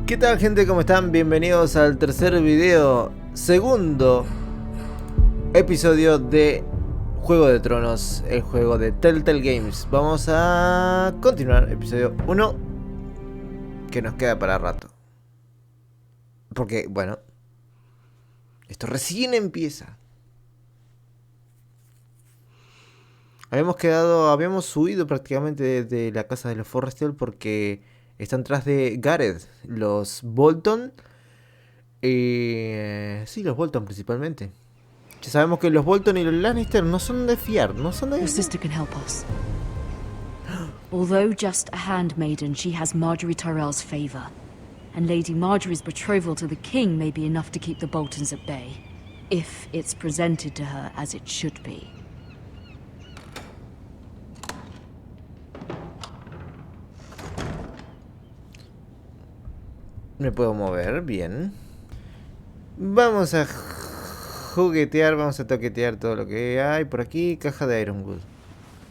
¿Qué tal, gente? ¿Cómo están? Bienvenidos al tercer video, segundo episodio de Juego de Tronos, el juego de Telltale Games. Vamos a continuar episodio 1, que nos queda para rato. Porque, bueno, esto recién empieza. Habíamos subido prácticamente de la casa de los Forrestal porque están tras de Gareth, los Bolton. Sí, los Bolton principalmente. Ya sabemos que los Bolton y los Lannister no son de fiar, no son de... Your sister can help us. Although just a handmaiden, she has Marjorie Tyrell's favor. And Lady Marjorie's betrothal to the king may be enough to keep the Boltons at bay. If it's presented to her as it should be. Me puedo mover, bien. Vamos a juguetear, vamos a toquetear todo lo que hay por aquí. Caja de Ironwood.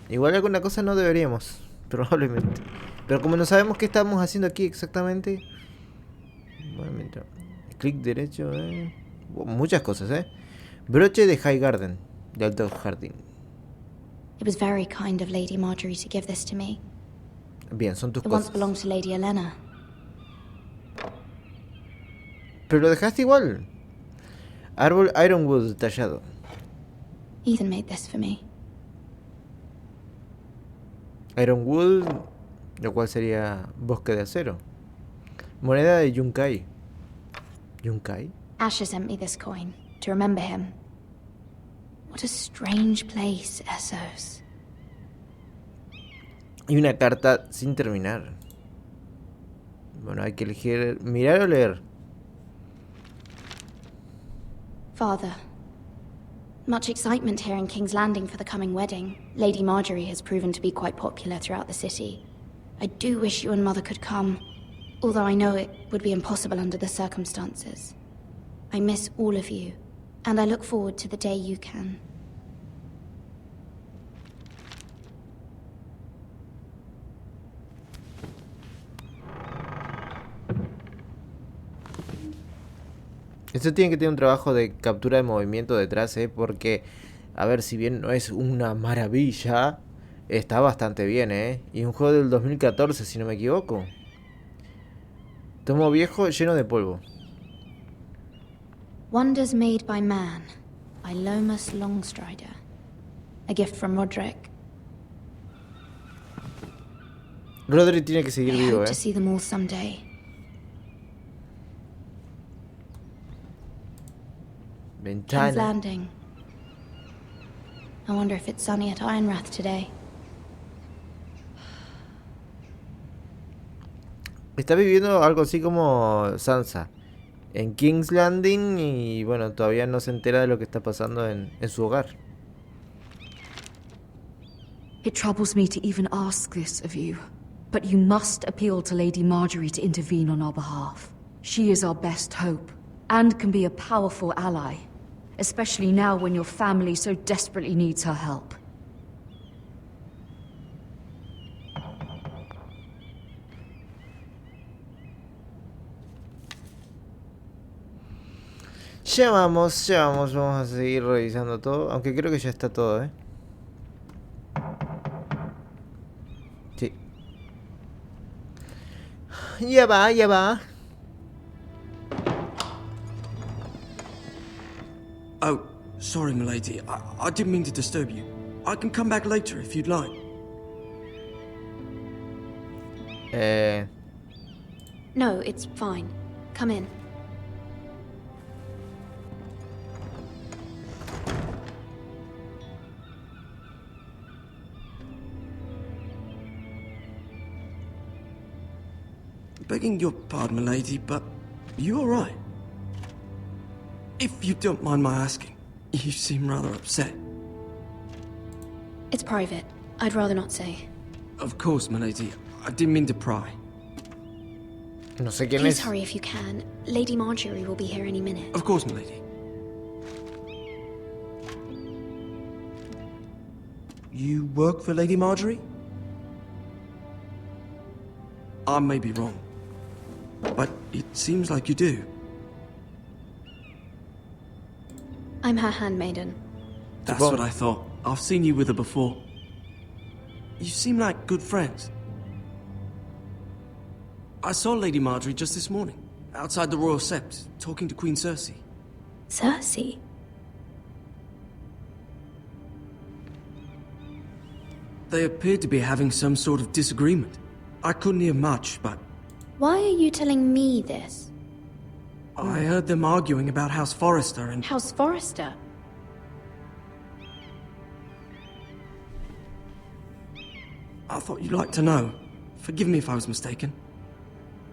Igual alguna cosa no deberíamos, probablemente. Pero como no sabemos qué estamos haciendo aquí exactamente... Bueno, clic derecho, muchas cosas, Broche de High Garden, de alto jardín. It was very kind of Lady Marjorie to give this to me. Bien, son tus It once cosas. belonged to Lady Olenna. Pero lo dejaste igual. Árbol Ironwood tallado. Ethan made this for me. Ironwood, lo cual sería bosque de acero. Moneda de Yunkai. ¿Yunkai? Asher sent me this coin to remember him. What a strange place, Essos. Y una carta sin terminar. Bueno, hay que elegir mirar o leer. Father, much excitement here in King's Landing for the coming wedding. Lady Marjorie has proven to be quite popular throughout the city. I do wish you and Mother could come, although I know it would be impossible under the circumstances. I miss all of you, and I look forward to the day you can. Esto tiene que tener un trabajo de captura de movimiento detrás, porque, a ver, si bien no es una maravilla, está bastante bien, Y un juego del 2014, si no me equivoco. Tomo viejo lleno de polvo. Wonders Made by Man, by Lomas Longstrider. A gift from Roderick. Roderick tiene que seguir I vivo, hope to see them all someday. King's Ventana. Landing. I wonder if it's sunny at Ironrath today. Está viviendo algo así como Sansa en King's Landing y bueno, todavía no se entera de lo que está pasando en su hogar. It troubles me to even ask this of you, but you must appeal to Lady Marjorie to intervene on our behalf. She is our best hope, and can be a powerful ally, especially now when your family so desperately needs her help. Ya vamos, vamos a seguir revisando todo, aunque creo que ya está todo, Sí. Ya va, ya va. Oh, sorry, milady. I didn't mean to disturb you. I can come back later if you'd like. No, it's fine. Come in. Begging your pardon, milady, but you all right? If you don't mind my asking, you seem rather upset. It's private. I'd rather not say. Of course, milady. I didn't mean to pry. No sé quién Please es. hurry if you can. Lady Marjorie will be here any minute. Of course, milady. You work for Lady Marjorie? I may be wrong. but it seems like you do. I'm her handmaiden. That's what I thought. I've seen you with her before. You seem like good friends. I saw Lady Marjorie just this morning, outside the Royal Sept, talking to Queen Cersei. Cersei? They appeared to be having some sort of disagreement. I couldn't hear much, but Why are you telling me this? I heard them arguing about House Forrester and... House Forrester? I thought you'd like to know. Forgive me if I was mistaken.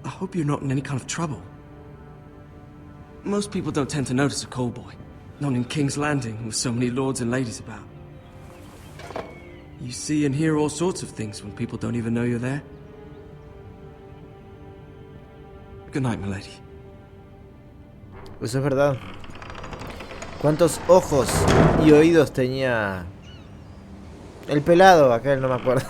I hope you're not in any kind of trouble. Most people don't tend to notice a call boy. Not in King's Landing, with so many lords and ladies about. You see and hear all sorts of things when people don't even know you're there. Good night, milady. Eso es verdad. ¿Cuántos ojos y oídos tenía el pelado? Aquel no me acuerdo.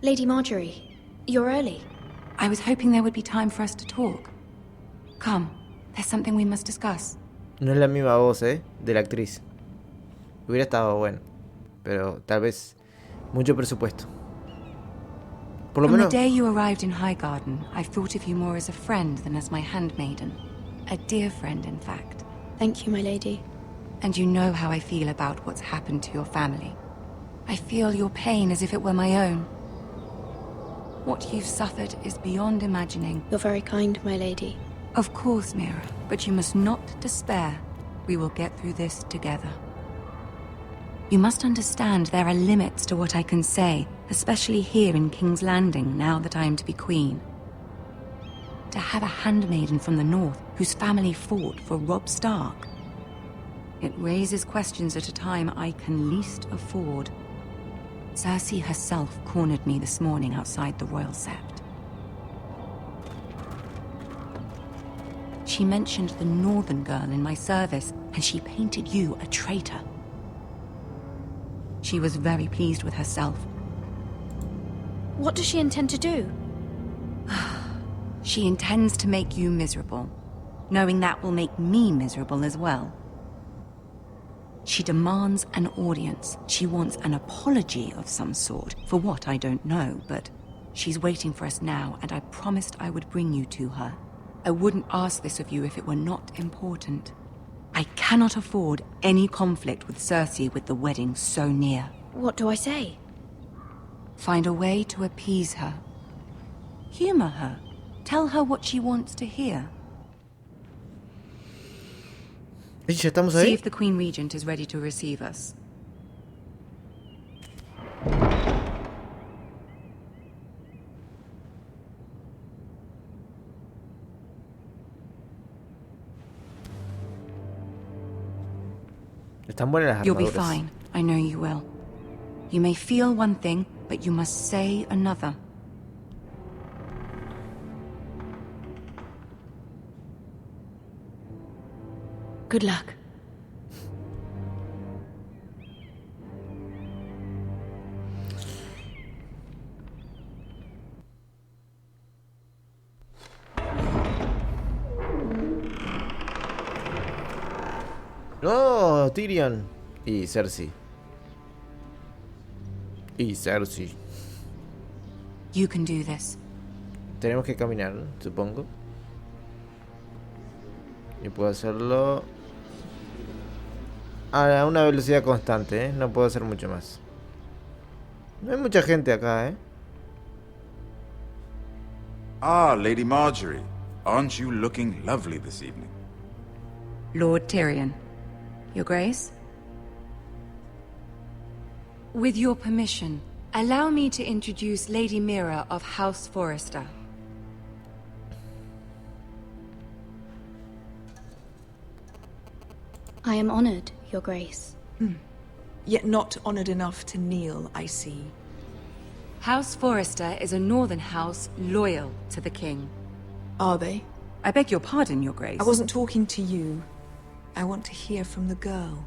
Lady Marjorie, you're early. I was hoping there would be time for us to talk. Come, there's something we must discuss. No es la misma voz, de la actriz. Hubiera estado bueno, pero tal vez mucho presupuesto. Por lo From the menos. day you arrived in Highgarden, I've thought of you more as a friend than as my handmaiden. A dear friend, in fact. Thank you, my lady. And you know how I feel about what's happened to your family. I feel your pain as if it were my own. What you've suffered is beyond imagining. You're very kind, my lady. Of course, Mira, but you must not despair. We will get through this together. You must understand there are limits to what I can say, especially here in King's Landing, now that I am to be queen. To have a handmaiden from the north whose family fought for Robb Stark. It raises questions at a time I can least afford. Cersei herself cornered me this morning outside the Royal Sept. She mentioned the northern girl in my service, and she painted you a traitor. She was very pleased with herself. What does she intend to do? She intends to make you miserable, knowing that will make me miserable as well. She demands an audience. She wants an apology of some sort. For what, I don't know, but she's waiting for us now, and I promised I would bring you to her. I wouldn't ask this of you if it were not important. I cannot afford any conflict with Cersei with the wedding so near. What do I say? Find a way to appease her. Humor her. Tell her what she wants to hear. ¿Y ya estamos See ahí? if the Queen Regent is ready to receive us. Están buenas las You'll be armaduras. fine. I know you will. You may feel one thing, but you must say another. Good luck. ¡Oh! Tyrion. Y Cersei. Y Cersei. You can do this. Tenemos que caminar, supongo. Y puedo hacerlo a una velocidad constante, No puedo hacer mucho más. No hay mucha gente acá, Ah, Lady Marjorie. Aren't you looking lovely this evening? Lord Tyrion. Your Grace? With your permission, allow me to introduce Lady Mira of House Forrester. I am honored, Your Grace. Yet not honored enough to kneel, I see. House Forrester is a northern house loyal to the king. Are they? I beg your pardon, Your Grace. I wasn't talking to you. I want to hear from the girl.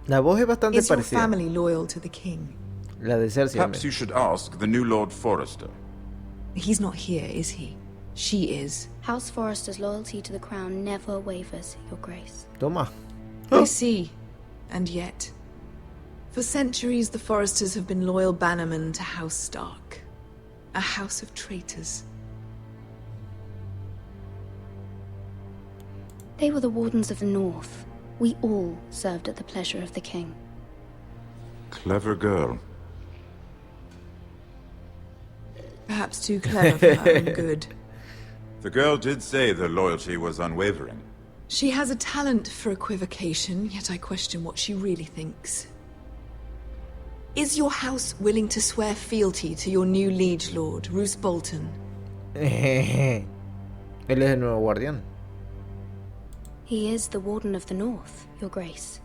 La voz es bastante Is your parecida. family loyal to the king? La de Cersei. Perhaps you should ask the new Lord Forrester. He's not here, is he? She is. House Forrester's loyalty to the crown never wavers, Your Grace. Toma. I see. And yet, for centuries the Forresters have been loyal bannermen to House Stark. A house of traitors. They were the Wardens of the North. We all served at the pleasure of the king. Clever girl. Perhaps too clever for her own good. The girl did say their loyalty was unwavering. She has a talent for equivocation, yet I question what she really thinks. Is your house willing to swear fealty to your new liege lord, Roose Bolton? Él es el nuevo guardián. He is the Warden of the North, Your Grace.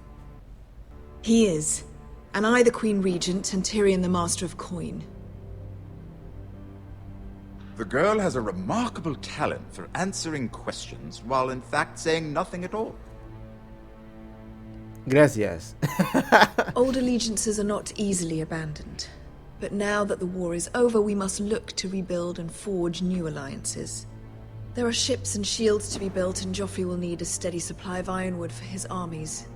He is. And I the Queen Regent, and Tyrion the Master of Coin. The girl has a remarkable talent for answering questions while in fact saying nothing at all. Gracias. Old allegiances are not easily abandoned. But now that the war is over, we must look to rebuild and forge new alliances. There are ships and shields to be built, and Joffrey will need a steady supply of ironwood for his armies.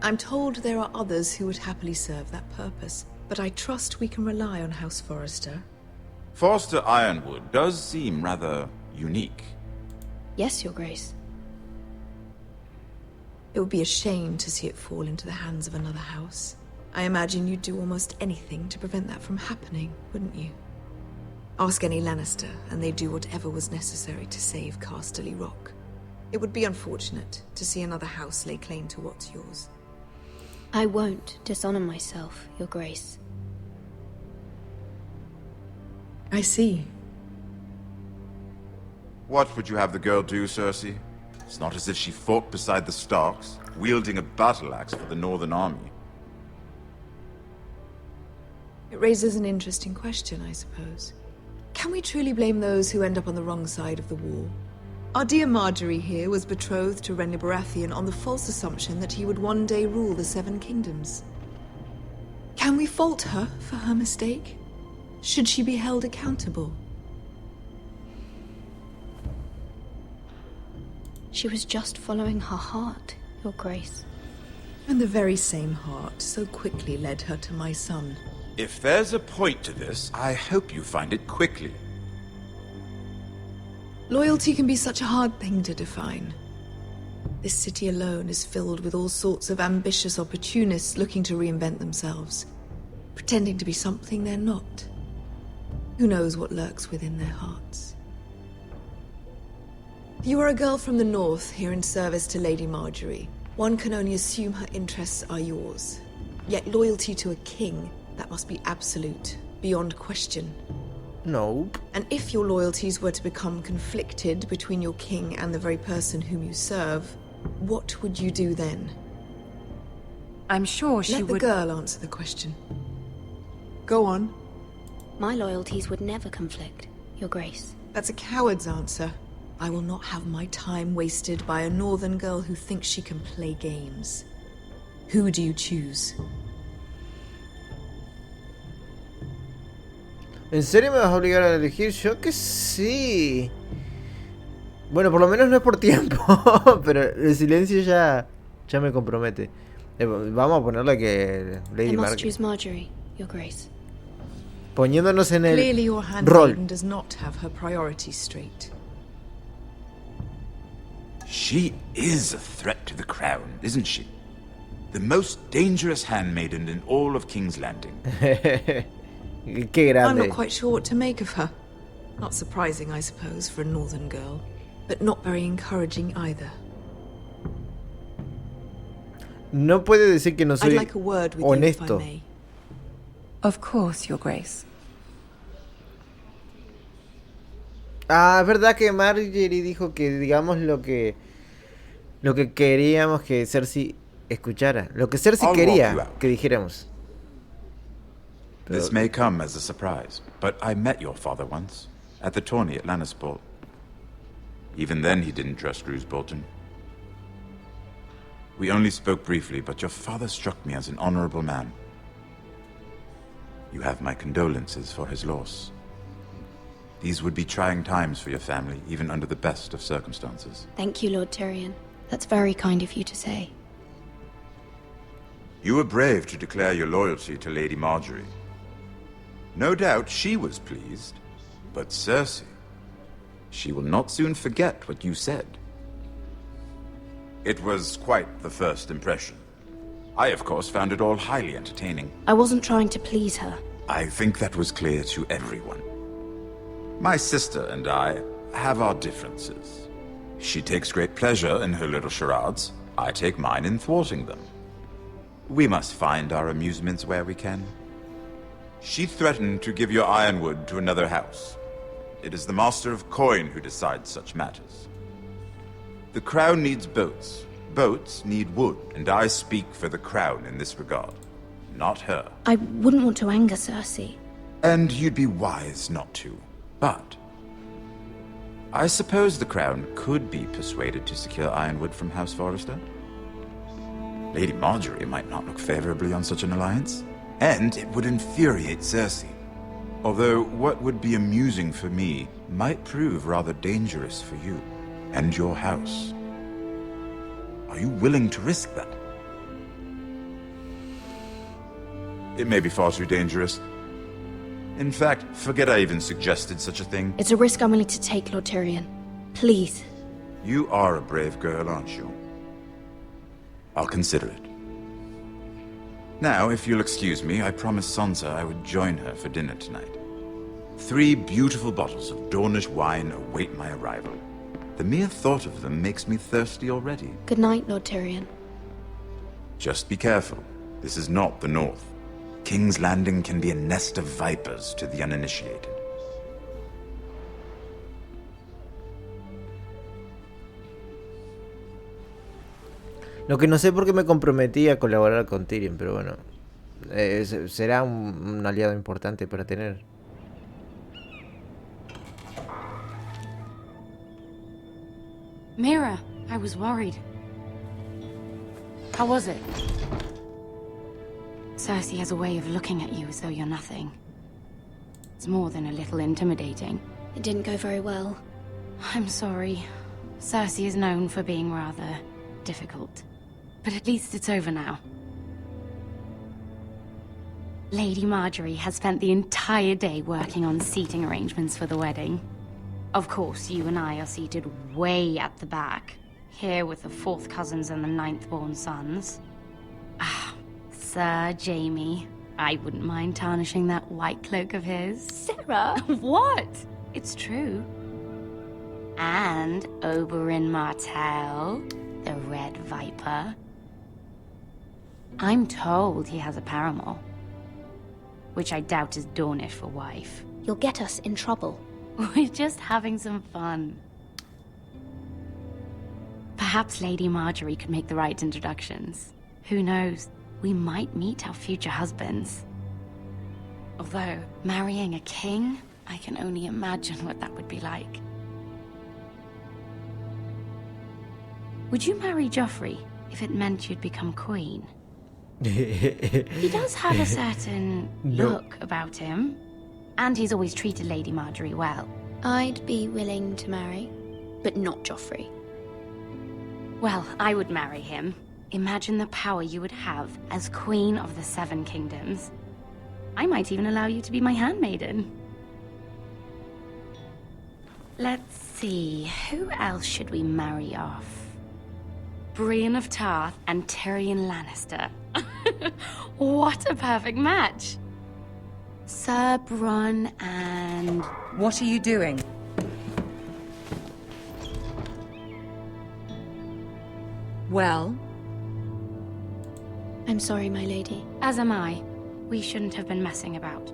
I'm told there are others who would happily serve that purpose, but I trust we can rely on House Forrester. Forster Ironwood does seem rather unique. Yes, Your Grace. It would be a shame to see it fall into the hands of another house. I imagine you'd do almost anything to prevent that from happening, wouldn't you? Ask any Lannister, and they'd do whatever was necessary to save Casterly Rock. It would be unfortunate to see another house lay claim to what's yours. I won't dishonor myself, Your Grace. I see. What would you have the girl do, Cersei? It's not as if she fought beside the Starks, wielding a battle axe for the Northern Army. It raises an interesting question, I suppose. Can we truly blame those who end up on the wrong side of the war? Our dear Marjorie here was betrothed to Renly Baratheon on the false assumption that he would one day rule the Seven Kingdoms. Can we fault her for her mistake? Should she be held accountable? She was just following her heart, Your Grace. And the very same heart so quickly led her to my son. If there's a point to this, I hope you find it quickly. Loyalty can be such a hard thing to define. This city alone is filled with all sorts of ambitious opportunists looking to reinvent themselves, pretending to be something they're not. Who knows what lurks within their hearts? You are a girl from the north here in service to Lady Marjorie. One can only assume her interests are yours. Yet loyalty to a king, that must be absolute, beyond question. Nope. And if your loyalties were to become conflicted between your king and the very person whom you serve, what would you do then? I'm sure she Let the would... girl answer the question. Go on. My loyalties would never conflict, Your Grace. That's a coward's answer. I will not have my time wasted by a northern girl who thinks she can play games. Who do you choose? ¿En serio me vas a obligar a elegir? Yo que sí. Bueno, por lo menos no es por tiempo. Pero el silencio ya me compromete. Vamos a ponerle que Lady I must Margaret. choose Marjorie, Your Grace. Poniéndonos en Clearly el your rol. handmaiden does not have her priorities straight. She is a threat to the crown, isn't she? The most dangerous handmaiden in all of King's Landing. Qué I'm grande. not quite sure what to make of her. Not surprising, I suppose, for a northern girl, but not very encouraging either. No puede decir que no I'd soy like a word with you, if I honesto. may. Of course, Your Grace. Ah, es verdad que Marjorie dijo que digamos lo que queríamos que Cersei escuchara. Lo que Cersei I'll walk you quería out. que dijéramos. This may come as a surprise, but I met your father once, at the tourney at Lannisport. Even then he didn't trust Roose Bolton. We only spoke briefly, but your father struck me as an honorable man. You have my condolences for his loss. These would be trying times for your family, even under the best of circumstances. Thank you, Lord Tyrion. That's very kind of you to say. You were brave to declare your loyalty to Lady Marjorie. No doubt she was pleased, but Cersei, she will not soon forget what you said. It was quite the first impression. I, of course, found it all highly entertaining. I wasn't trying to please her. I think that was clear to everyone. My sister and I have our differences. She takes great pleasure in her little charades. I take mine in thwarting them. We must find our amusements where we can. She threatened to give your ironwood to another house. It is the Master of Coin who decides such matters. The Crown needs boats. Boats need wood, and I speak for the Crown in this regard, not her. I wouldn't want to anger Cersei. And you'd be wise not to. But I suppose the Crown could be persuaded to secure ironwood from House Forrester. Lady Marjorie might not look favorably on such an alliance, and it would infuriate Cersei. Although what would be amusing for me might prove rather dangerous for you and your house. Are you willing to risk that? It may be far too dangerous. In fact, forget I even suggested such a thing. It's a risk I'm willing to take, Lord Tyrion. Please. You are a brave girl, aren't you? I'll consider it. Now, if you'll excuse me, I promised Sansa I would join her for dinner tonight. 3 beautiful bottles of Dornish wine await my arrival. The mere thought of them makes me thirsty already. Good night, Lord Tyrion. Just be careful. This is not the North. King's Landing can be a nest of vipers to the uninitiated. Lo que no sé por qué me comprometí a colaborar con Tyrion, pero bueno, será un aliado importante para tener. Mira, I was worried. How was it? Cersei has a way of looking at you as though you're nothing. It's more than a little intimidating. It didn't go very well. I'm sorry. Cersei is known for being rather difficult. But at least it's over now. Lady Marjorie has spent the entire day working on seating arrangements for the wedding. Of course, you and I are seated way at the back, here with the 4th cousins and the 9th-born sons. Ah, Sir Jaime. I wouldn't mind tarnishing that white cloak of his. Sarah! What? It's true. And Oberyn Martell, the Red Viper. I'm told he has a paramour, which I doubt is Dornish for wife. You'll get us in trouble. We're just having some fun. Perhaps Lady Marjorie could make the right introductions. Who knows? We might meet our future husbands. Although, marrying a king, I can only imagine what that would be like. Would you marry Joffrey if it meant you'd become queen? He does have a certain look about him. And he's always treated Lady Marjorie well. I'd be willing to marry, but not Joffrey. Well, I would marry him. Imagine the power you would have as Queen of the 7 Kingdoms. I might even allow you to be my handmaiden. Let's see, who else should we marry off? Brienne of Tarth and Tyrion Lannister. What a perfect match! Sir Bronn and... What are you doing? Well? I'm sorry, my lady. As am I. We shouldn't have been messing about.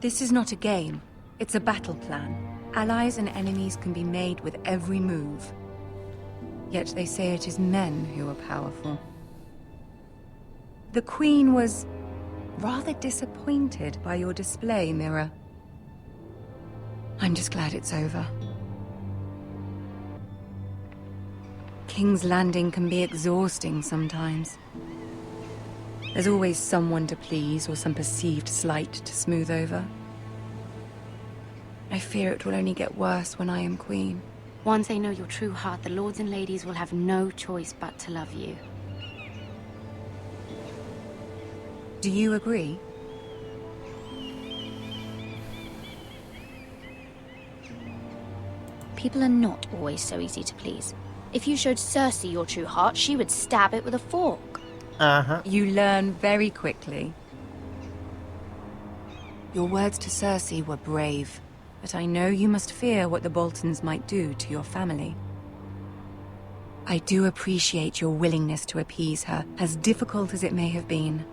This is not a game. It's a battle plan. Allies and enemies can be made with every move. Yet they say it is men who are powerful. The Queen was rather disappointed by your display, Mira. I'm just glad it's over. King's Landing can be exhausting sometimes. There's always someone to please or some perceived slight to smooth over. I fear it will only get worse when I am queen. Once they know your true heart, the lords and ladies will have no choice but to love you. Do you agree? People are not always so easy to please. If you showed Cersei your true heart, she would stab it with a fork. Ajá. You learn very quickly. Your words to Cersei were brave, but I know you must fear what the Boltons might do to your family. I do appreciate your willingness to appease her, as difficult as it may have been.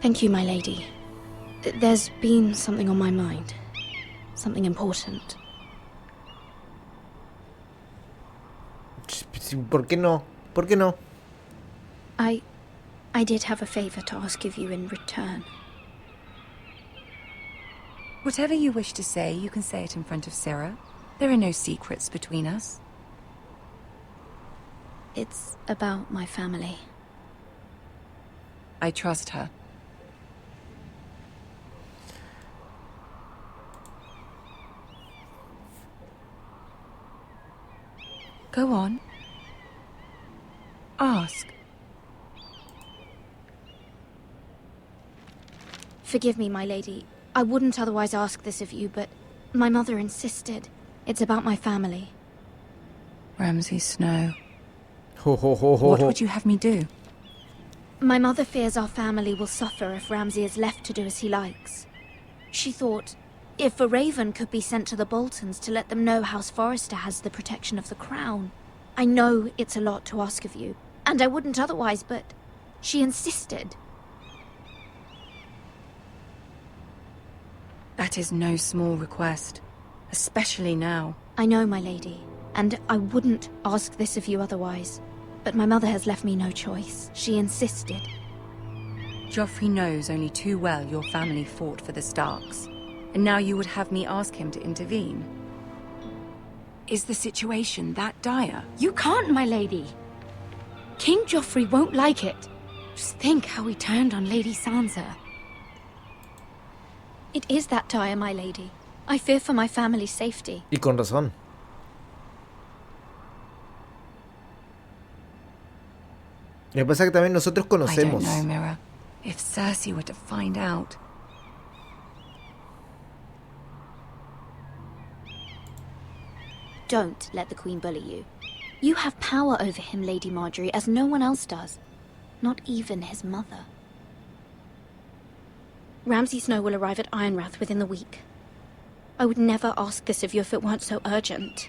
Thank you, my lady. There's been something on my mind. Something important. ¿Por qué no? ¿Por qué no? I did have a favor to ask of you in return. Whatever you wish to say, you can say it in front of Sarah. There are no secrets between us. It's about my family. I trust her. Go on. Ask. Forgive me, my lady. I wouldn't otherwise ask this of you, but my mother insisted. It's about my family. Ramsay Snow. Ho, ho, ho, ho, What ho. would you have me do? My mother fears our family will suffer if Ramsay is left to do as he likes. She thought, if a raven could be sent to the Boltons to let them know House Forrester has the protection of the crown. I know it's a lot to ask of you, and I wouldn't otherwise, but she insisted. That is no small request, especially now. I know, my lady, and I wouldn't ask this of you otherwise. But my mother has left me no choice. She insisted. Joffrey knows only too well your family fought for the Starks, and now you would have me ask him to intervene. Is the situation that dire? You can't, my lady. King Joffrey won't like it. Just think how he turned on Lady Sansa. It is that dire, my lady. I fear for my family's safety. Y con razón. Lo que pasa es que también nosotros I conocemos. don't know, Mira. If Cersei were to find out... Don't let the Queen bully you. You have power over him, Lady Marjorie, as no one else does. Not even his mother. Ramsay Snow will arrive at Ironrath within the week. I would never ask this of you if it weren't so urgent.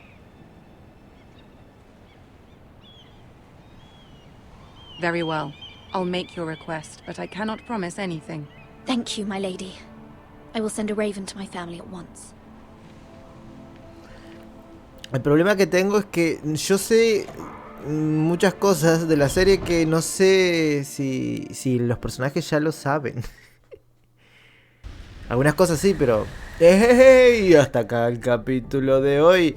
Very well. I'll make your request, but I cannot promise anything. Thank you, my lady. I will send a raven to my family at once. El problema que tengo es que yo sé muchas cosas de la serie que no sé si los personajes ya lo saben. Algunas cosas sí, pero... ¡Ey! Hasta acá el capítulo de hoy.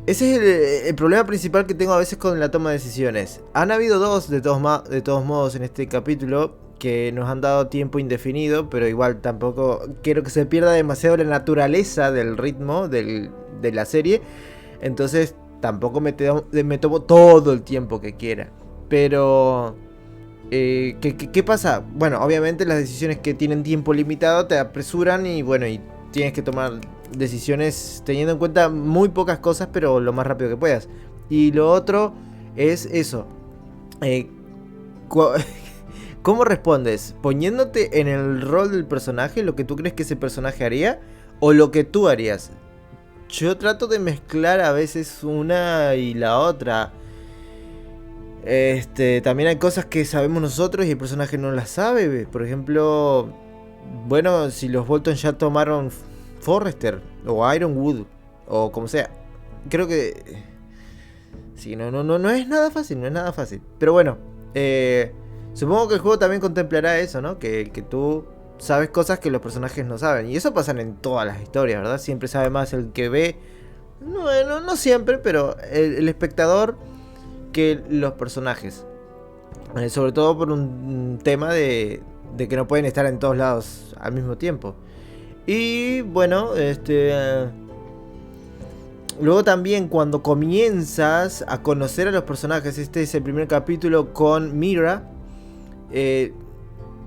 Ese es el problema principal que tengo a veces con la toma de decisiones. Han habido dos, de todos modos, en este capítulo, que nos han dado tiempo indefinido, pero igual tampoco quiero que se pierda demasiado la naturaleza del ritmo de la serie. Entonces tampoco me tomo todo el tiempo que quiera. Pero... ¿qué pasa? Bueno, obviamente las decisiones que tienen tiempo limitado te apresuran y bueno, y tienes que tomar decisiones teniendo en cuenta muy pocas cosas, pero lo más rápido que puedas. Y lo otro es eso. ¿Cómo respondes? ¿Poniéndote en el rol del personaje, lo que tú crees que ese personaje haría, o lo que tú harías? Yo trato de mezclar a veces una y la otra. También hay cosas que sabemos nosotros y el personaje no las sabe. Por ejemplo, bueno, si los Bolton ya tomaron Forrester o Ironwood o como sea, creo que sí, no es nada fácil, no es nada fácil. Pero bueno, supongo que el juego también contemplará eso, ¿no? Que tú sabes cosas que los personajes no saben. Y eso pasa en todas las historias, ¿verdad? Siempre sabe más el que ve. Bueno, no siempre, pero el espectador que los personajes. Sobre todo por un tema de que no pueden estar en todos lados al mismo tiempo. Y bueno, luego también cuando comienzas a conocer a los personajes, este es el primer capítulo con MIRA,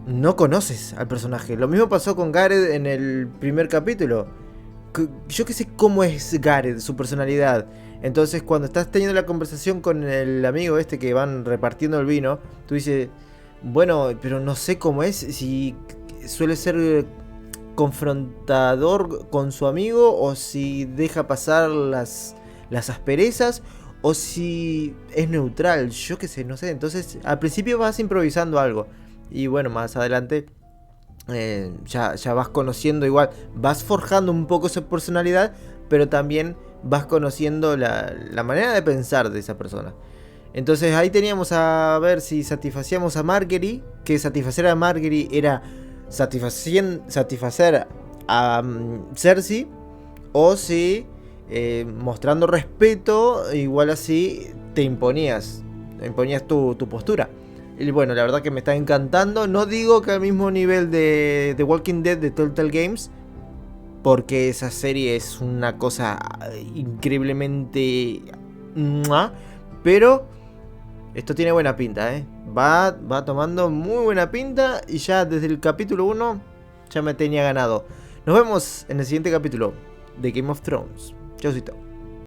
no conoces al personaje. Lo mismo pasó con Gareth en el primer capítulo. Yo que sé cómo es Gareth, su personalidad. Entonces cuando estás teniendo la conversación con el amigo que van repartiendo el vino, tú dices, bueno, pero no sé cómo es, si suele ser confrontador con su amigo, o si deja pasar las asperezas, o si es neutral, yo que sé, no sé. Entonces al principio vas improvisando algo, y bueno, más adelante ya vas conociendo, igual vas forjando un poco esa personalidad, pero también vas conociendo la manera de pensar de esa persona. Entonces ahí teníamos a ver si satisfacíamos a Marguerite, que satisfacer a Marguerite era satisfacer a Cersei, o si mostrando respeto, igual así te imponías tu postura. Y bueno, la verdad que me está encantando. No digo que al mismo nivel de The Walking Dead de Telltale Games, porque esa serie es una cosa increíblemente... Pero esto tiene buena pinta, Va tomando muy buena pinta, y ya desde el capítulo 1 ya me tenía ganado. Nos vemos en el siguiente capítulo de Game of Thrones. Chaucito.